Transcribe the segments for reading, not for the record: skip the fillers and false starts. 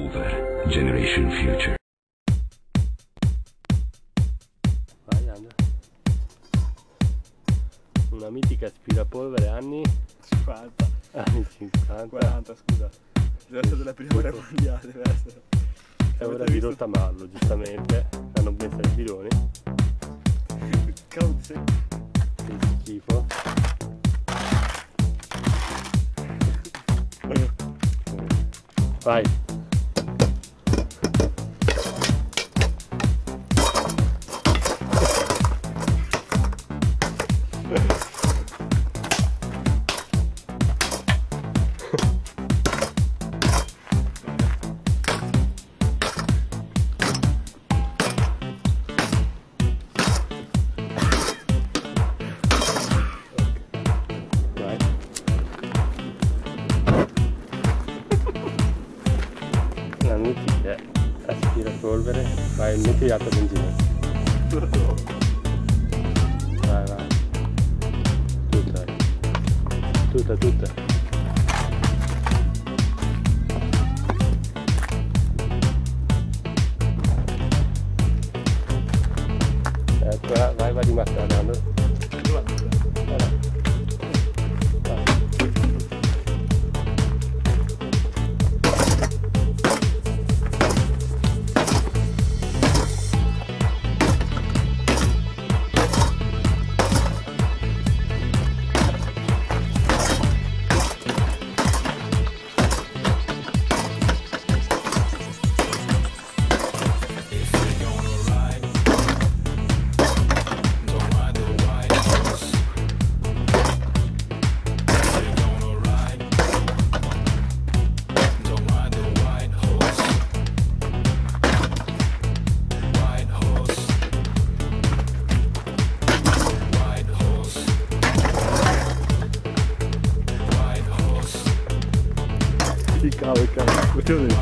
Hoover, Generation Future. Vai, Andrea. Una mitica aspirapolvere anni 50. Anni 50. 40, scusa. Deve essere della prima guerra mondiale, deve essere. È ora di rottamarlo, giustamente. Hanno messo i bidoni. Cauzi. Che schifo. Vai. La mitica aspirapolvere, vai, metti l'altra benzina. Vai, vai. Tutta. Eccola, vai di mastrando. Il cavo, mettiamo dentro.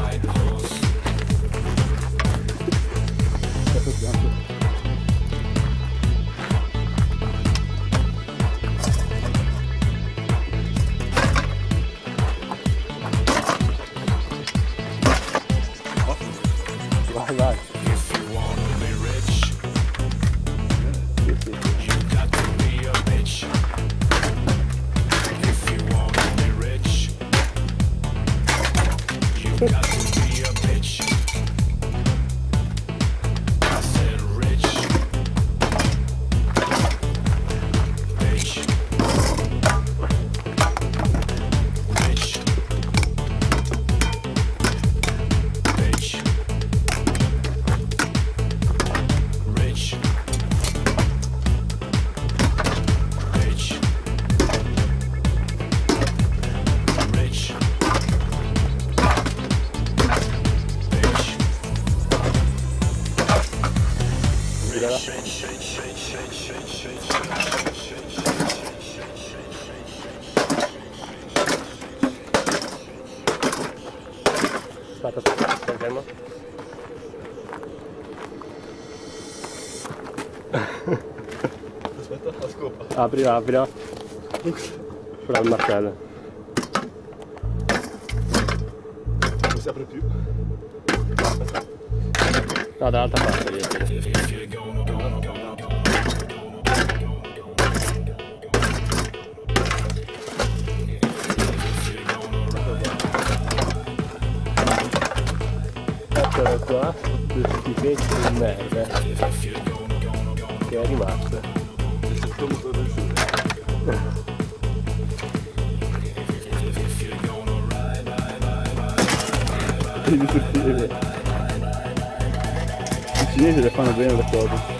Vai. You got to be a bitch. I said rich. Bitch. Rich. Bitch. Rich. Bitch. Rich. Aspetta, fermo. Aspetta, la scopa. Aprila. Però il martello. Non si apre più. No, dall'altra parte riesce. Eccolo qua, due schifezze di merda che è rimasto. I cinesi le fanno bene le cose.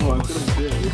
Oh, ancora un piede.